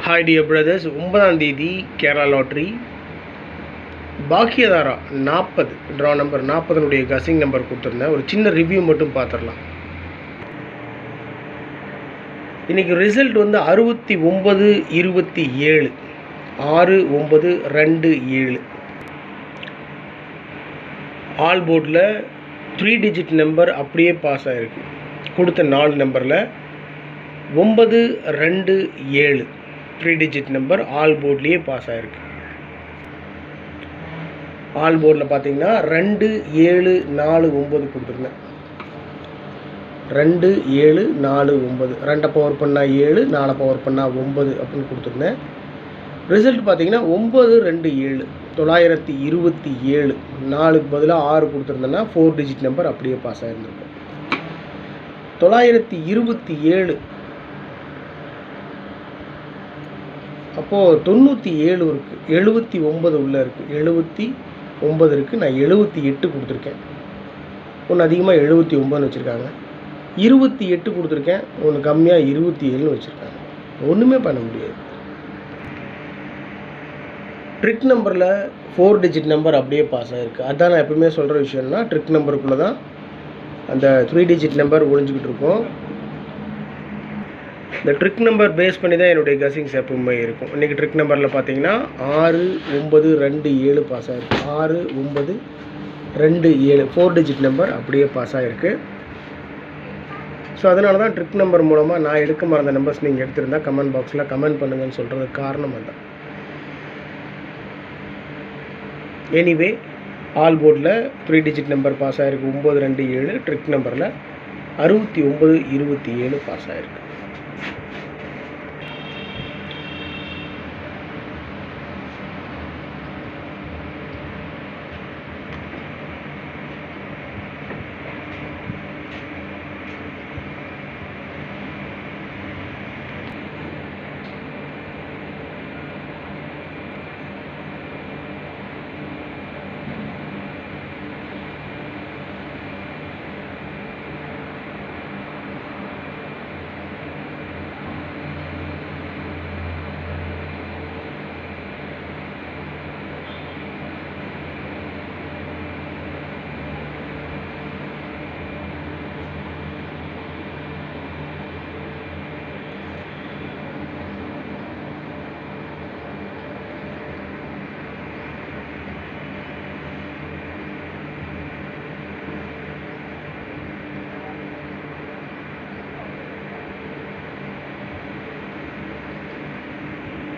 Hi dear brothers, 9ஆம் தேதி Kerala lottery Bhagyathara 40 draw number 40 guessing number கொடுத்துருந்தேன். ஒரு சின்ன ரிவ்யூ மட்டும் பார்த்துடலாம். இன்றைக்கி ரிசல்ட் வந்து 69-27 6927 ஆல் போர்டில் 3 டிஜிட் நம்பர் அப்படியே பாஸ் ஆகிருக்கு. கொடுத்த 4 நம்பரில் 927 3 டிஜிட் நம்பர் ஆல் போர்ட்லேயே பாஸ் ஆகிருக்கு. ஆல் போர்டில் பார்த்தீங்கன்னா 2749 கொடுத்துருந்தேன். 2749 2 பவர் பண்ணால் 7, 4 பவர் பண்ணால் 9 அப்படின்னு கொடுத்துருந்தேன். ரிசல்ட் பார்த்தீங்கன்னா 927 927 4க்கு பதிலாக 6 கொடுத்துருந்தேன்னா 4 டிஜிட் நம்பர் அப்படியே பாஸ் ஆகிருந்திருக்கும். 927 அப்போது 97 இருக்குது, 79 உள்ளே இருக்குது, 79 இருக்குது. நான் 78 கொடுத்துருக்கேன். ஒன்று அதிகமாக 79ன்னு வச்சுருக்காங்க. 28 கொடுத்துருக்கேன். ஒன்று கம்மியாக 27ன்னு வச்சுருக்காங்க. ஒன்றுமே பண்ண முடியாது. ட்ரிக் நம்பரில் 4 டிஜிட் நம்பர் அப்படியே பாஸ் ஆகிருக்கு. அதுதான் நான் எப்பவுமே சொல்கிற விஷயம்னா, ட்ரிக் நம்பருக்குள்ளே தான் அந்த 3 டிஜிட் நம்பர் ஒழிஞ்சிக்கிட்டு இருக்கும். இந்த ட்ரிக் நம்பர் பேஸ் பண்ணி தான் என்னுடைய கசிங்ஸ் எப்பவுமே இருக்கும். இன்றைக்கி ட்ரிக் நம்பரில் பார்த்தீங்கன்னா 6927 பாஸ் ஆகிருக்கு. 6927 4 டிஜிட் நம்பர் அப்படியே பாஸ் ஆகிருக்கு. ஸோ அதனால தான் ட்ரிக் நம்பர் மூலமாக நான் எடுக்க மறந்த நம்பர்ஸ் நீங்கள் எடுத்திருந்தால் கமெண்ட் பாக்ஸில் கமெண்ட் பண்ணுங்கன்னு சொல்கிறதுக்கு காரணம் அதுதான். எனிவே ஆல் போர்டில் 3 டிஜிட் நம்பர் பாஸ் ஆகிருக்கு 927. ட்ரிக் நம்பரில் 6927 பாஸ் ஆகிருக்கு.